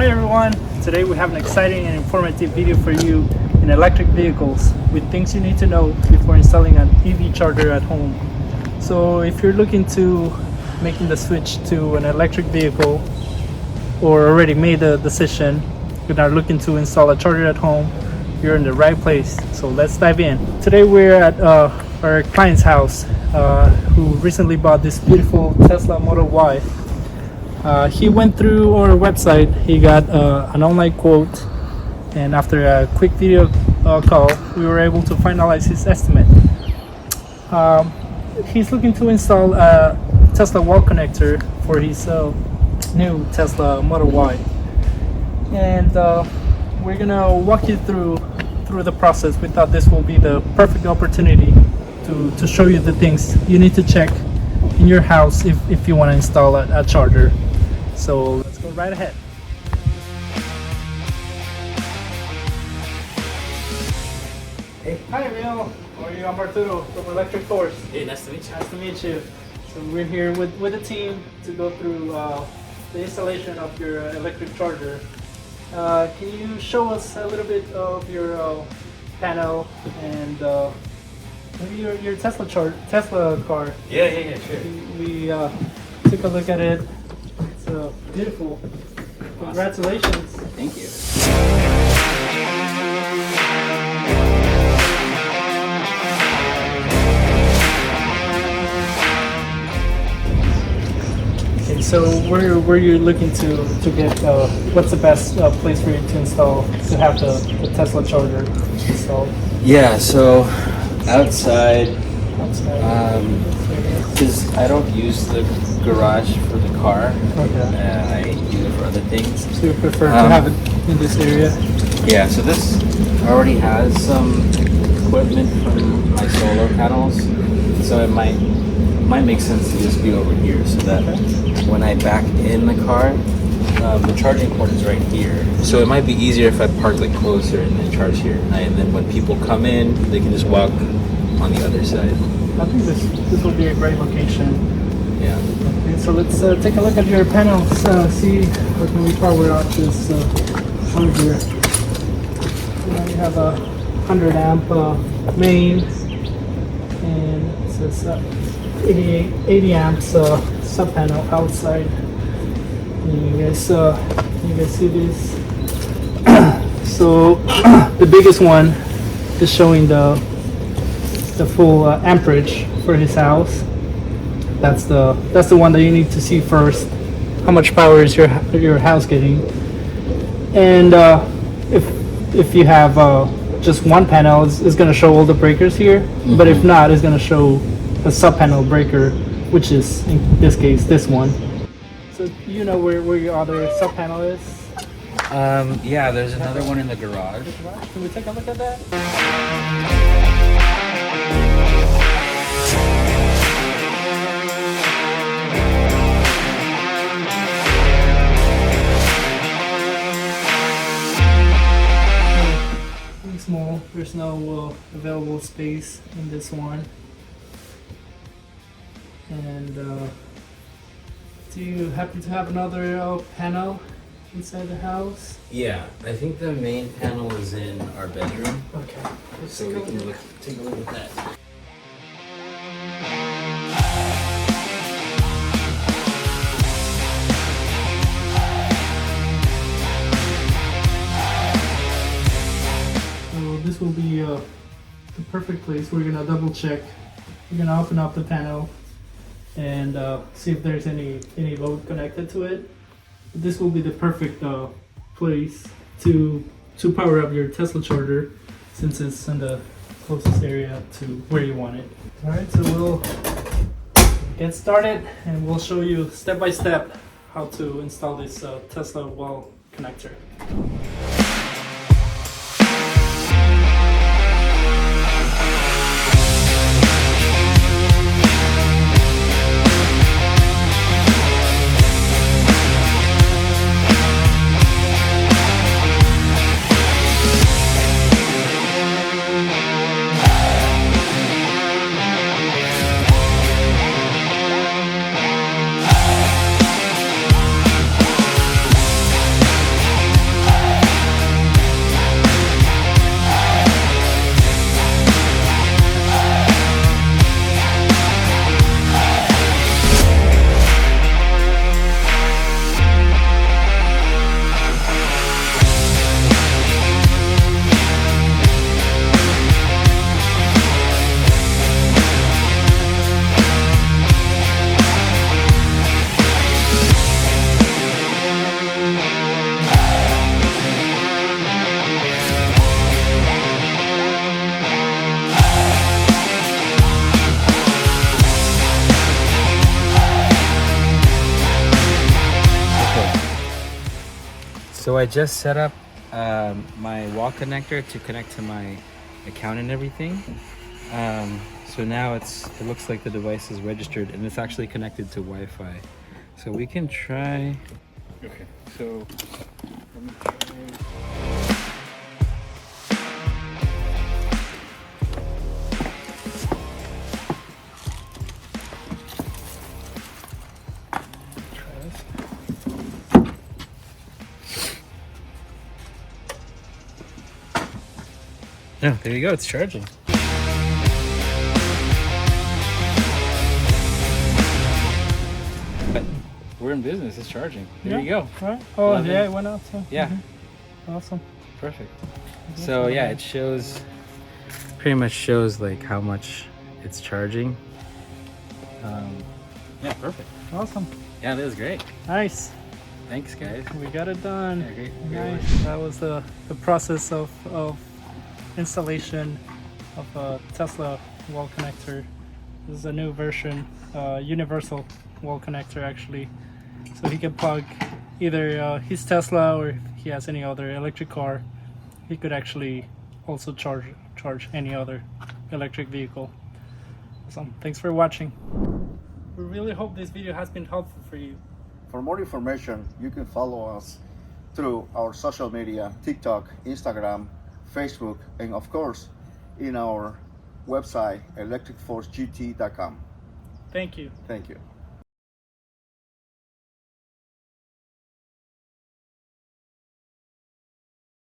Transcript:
Hi everyone, today we have an exciting and informative video for you in electric vehicles with things you need to know before installing an EV charger at home. So if you're looking to making the switch to an electric vehicle or already made the decision, you're not looking to install a charger at home, you're in the right place. So let's dive in. Today we're at our client's house who recently bought this beautiful Tesla Model Y. He went through our website, he got an online quote, and after a quick video call, we were able to finalize his estimate. He's looking to install a Tesla wall connector for his new Tesla Model Y. And we're gonna walk you through the process. We thought this will be the perfect opportunity to show you the things you need to check in your house if you want to install a charger. So let's go right ahead. Hey. Hi Emil, how are you? I'm Arturo from Electric Force. Hey, nice to meet you. Nice to meet you. So we're here with the team to go through the installation of your electric charger. Can you show us a little bit of your panel and maybe your Tesla car? Yeah, sure. We took a look at it. It's beautiful. Congratulations. Thank you. Okay, so where you're looking to get what's the best place for you to install to have the Tesla charger installed? Yeah, so outside, Outside. because I don't use the garage for the car. Okay. I use it for other things. So you prefer to have it in this area? Yeah, so this already has some equipment from my solar panels, so it might make sense to just be over here, so that when I back in the car, the charging port is right here. So it might be easier if I park like closer and then charge here. And then when people come in, they can just walk on the other side. I think this will be a great location. Yeah. Okay, so let's take a look at your panels. See what can we power out this charger. You have a 100 amp main, and it says 80 amps sub panel outside. And you guys see this? So the biggest one is showing the full amperage for his house. That's the one that you need to see first. How much power is your house getting? And if you have just one panel, it's going to show all the breakers here. Mm-hmm. But if not, it's going to show a sub panel breaker, which is in this case this one. So you know where your other sub panel is? Yeah, there's another one in the garage. Can we take a look at that? Pretty small. There's no available space in this one. And do you happen to have another panel inside the house? Yeah, I think the main panel is in our bedroom. Okay. So we can take a look at that. So this will be the perfect place. We're gonna double check. We're gonna open up the panel and see if there's any load connected to it. This will be the perfect place to power up your Tesla charger, since it's in the closest area to where you want it. All right, so we'll get started and we'll show you step by step how to install this Tesla wall connector. So I just set up my wall connector to connect to my account and everything. So now it looks like the device is registered and it's actually connected to Wi-Fi. So we can try. Okay. So let me try. Oh, there you go. It's charging. But we're in business. It's charging. There you go. Right. Oh, 11. yeah, it went out too. Yeah. Awesome. Perfect. So yeah, it shows, pretty much shows like how much it's charging. Yeah, perfect. Awesome. Yeah, that is great. Nice. Thanks, guys. We got it done. Yeah, great. Nice. That was the process of installation of a Tesla wall connector. This is a new version, universal wall connector actually. So he can plug either his Tesla, or if he has any other electric car, he could actually also charge any other electric vehicle. Awesome. Thanks for watching. We really hope this video has been helpful for you. For more information, you can follow us through our social media, TikTok, Instagram, Facebook, and of course, in our website, electricforcegt.com. Thank you. Thank you.